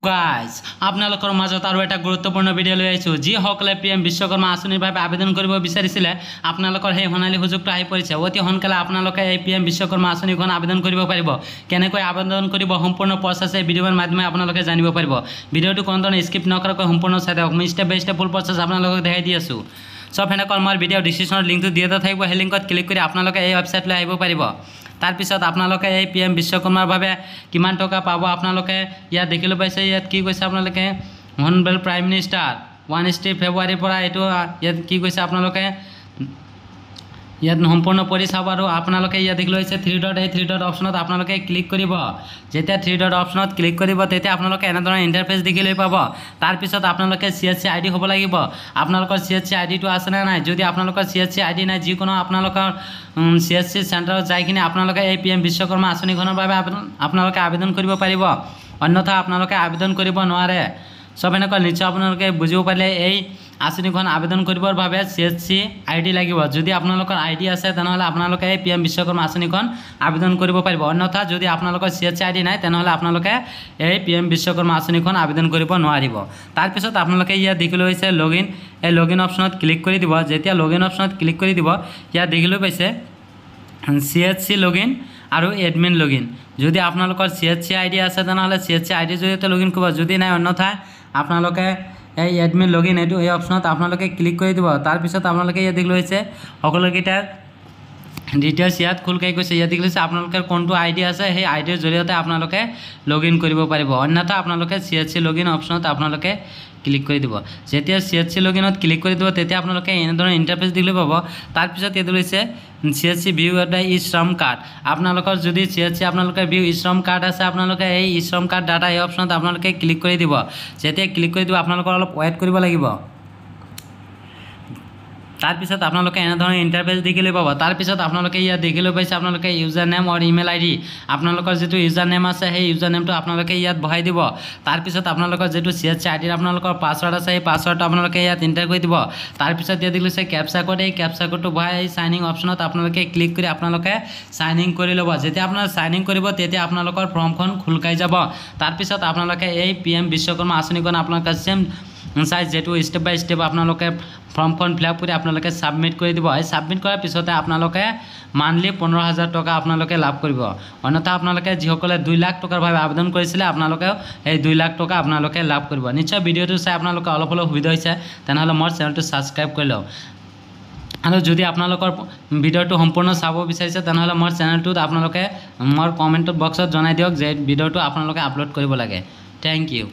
Guys আপোনালোকৰ মাজত আৰু এটা গুৰুত্বপূৰ্ণ ভিডিঅ' লৈ আহিছোঁ। যিসকলে PM বিশ্বকৰ্মা আঁচনিৰ বাবে আবেদন কৰিব বিচাৰিছিলে আপোনালোকৰ সেই সোণালী সুযোগটো আহি পৰিছে। অতি সোনকালে আপোনালোকে এই PM বিশ্বকৰ্মা আঁচনিখন আবেদন কৰিব পাৰিব। কেনেকৈ আবেদন কৰিব সম্পূৰ্ণ প্ৰচেছ এই ভিডিঅ'ৰ মাধ্যমে আপোনালোকে জানিব পাৰিব। ভিডিঅ'টো কোনোধৰণে স্কিপ নকৰাকৈ সম্পূৰ্ণ চাই দিয়ক। মই ষ্টেপ বাই ষ্টেপ ফুল প্ৰচেছ আপোনালোকক দেখাই দি আছোঁ। সব সেনেকৈ মই ভিডিঅ' ডিছক্ৰিপশ্যনৰ লিংকটো দিয়া থাকিব। সেই লিংকত ক্লিক কৰি আপোনালোকে এই ৱেবছাইটলৈ আহিব পাৰিব। তাৰপিছত আপোনালোকে এই PM বিশ্বকৰ্মাৰ বাবে কিমান টকা পাব আপোনালোকে ইয়াত দেখিবলৈ পাইছে। ইয়াত কি কৈছে আপোনালোকে অনাৰেবল প্ৰাইম মিনিষ্টাৰ 1 ফেব্ৰুৱাৰীৰ পৰা এইটো ইয়াত কি কৈছে আপোনালোকে ইয়াত সম্পূৰ্ণ পঢ়ি চাব। আৰু আপোনালোকে ইয়াত দেখিবলৈ পাইছে 3 ডট এই 3 ডট অপশ্যনত আপোনালোকে ক্লিক কৰিব। যেতিয়া 3 ডট অপশ্যনত ক্লিক কৰিব তেতিয়া আপোনালোকে এনেধৰণৰ ইণ্টাৰফেচ দেখিবলৈ পাব। তাৰপিছত আপোনালোকে CSC ID হ'ব লাগিব। আপোনালোকৰ CSC IDটো আছে নে নাই? যদি আপোনালোকৰ CSC ID নাই যিকোনো আপোনালোকৰ CSC চেণ্টাৰত যাই কিনে আপোনালোকে এই PM বিশ্বকৰ্মা আঁচনিখনৰ বাবে আপোনালোকে আবেদন কৰিব পাৰিব। অন্যথা আপোনালোকে আবেদন কৰিব নোৱাৰে। সব এনেকুৱা নিশ্চয় আপোনালোকে বুজিব পাৰিলে এই আঁচনিখন আবেদন কৰিবৰ বাবে CSC ID লাগিব। যদি আপোনালোকৰ ID আছে তেনেহ'লে আপোনালোকে এই PM বিশ্বকৰ্মা আঁচনিখন আবেদন কৰিব পাৰিব। অন্যথা যদি আপোনালোকৰ CSC ID নাই তেনেহ'লে আপোনালোকে এই PM বিশ্বকৰ্মা আঁচনিখন আবেদন কৰিব নোৱাৰিব। তাৰপিছত আপোনালোকে ইয়াত দেখিবলৈ পাইছে লগইন এই লগইন অপশ্যনত ক্লিক কৰি দিব। যেতিয়া লগইন অপশ্যনত ক্লিক কৰি দিব ইয়াত দেখিবলৈ পাইছে CSC লগইন আৰু এডমিন লগইন। যদি আপোনালোকৰ CSC ID আছে তেনেহ'লে CSC ID জৰিয়তে লগইন কৰিব। যদি নাই অন্যথা আপোনালোকে এই এডমিন লগইন এইটো এই অপশ্যনত আপোনালোকে ক্লিক কৰি দিব। তাৰপিছত আপোনালোকে ইয়াত দেখিবলৈ পাইছে সকলোকেইটাৰ ডিটেইলছ ইয়াত খোল খাই গৈছে। ইয়াত দেখিছে আপোনালোকৰ কোনটো ID আছে সেই IDৰ জৰিয়তে আপোনালোকে লগইন কৰিব পাৰিব। অন্যথা আপোনালোকে CSC লগইন অপশ্যনত আপোনালোকে ক্লিক কৰি দিব। যেতিয়া CSC লগইনত ক্লিক কৰি দিব তেতিয়া আপোনালোকে এনেধৰণৰ ইণ্টাৰফেচ দেখিবলৈ পাব। তাৰপিছত ইয়াত লৈছে CSC ভিউ এটা ই শ্ৰম কাৰ্ড। আপোনালোকৰ যদি CSC আপোনালোকৰ ভিউ ই শ্ৰম কাৰ্ড আছে আপোনালোকে এই ই শ্ৰম কাৰ্ড ডাটা এই অপশ্যনত আপোনালোকে ক্লিক কৰি দিব। যেতিয়া ক্লিক কৰি দিব আপোনালোকৰ অলপ ৱেইট কৰিব লাগিব। তাৰপিছত আপোনালোকে এনেধৰণৰ ইণ্টাৰফেচ দেখিবলৈ পাব। তাৰপিছত আপোনালোকে ইয়াত দেখিবলৈ পাইছে আপোনালোকে ইউজাৰ নেম আৰু ইমেইল ID আপোনালোকৰ যিটো ইউজাৰ নেম আছে সেই ইউজাৰ নেমটো আপোনালোকে ইয়াত বহাই দিব। তাৰপিছত আপোনালোকৰ যিটো CSC ID আপোনালোকৰ পাছৱৰ্ড আছে সেই পাছৱৰ্ডটো আপোনালোকে ইয়াত এণ্টাৰ কৰি দিব। তাৰপিছত ইয়াত দেখিছে কেপচা কোড এই কেপচা কোডটো বহাই এই চাইন ইন অপশ্যনত আপোনালোকে ক্লিক কৰি আপোনালোকে চাইন ইন কৰি ল'ব। যেতিয়া আপোনাৰ চাইন ইন কৰিব তেতিয়া আপোনালোকৰ ফৰ্মখন খোল খাই যাব। তাৰপিছত আপোনালোকে এই PM বিশ্বকৰ্মা আঁচনিখন আপোনালোকে চেম চাই যেটো ষ্টেপ বাই ষ্টেপ আপোনালোকে ফৰ্মখন ফিলআপ কৰি আপোনালোকে সাবমিট কৰি দিব। এই সাবমিট কৰাৰ পিছতে আপোনালোকে মান্থলি 15,000 টকা আপোনালোকে লাভ কৰিব। অন্যথা আপোনালোকে যিসকলে 2 লাখ টকাৰ বাবে আবেদন কৰিছিলে আপোনালোকে এই 2 লাখ টকা আপোনালোকে লাভ কৰিব। নিশ্চয় ভিডিঅ'টো চাই আপোনালোকে অলপ অলপ সুবিধা হৈছে তেনেহ'লে মোৰ চেনেলটো ছাবস্ক্ৰাইব কৰি লওক। আৰু যদি আপোনালোকৰ ভিডিঅ'টো সম্পূৰ্ণ চাব বিচাৰিছে তেনেহ'লে মোৰ চেনেলটোত আপোনালোকে মোৰ কমেণ্ট বক্সত জনাই দিয়ক যে ভিডিঅ'টো আপোনালোকে আপলোড কৰিব লাগে। Thank U.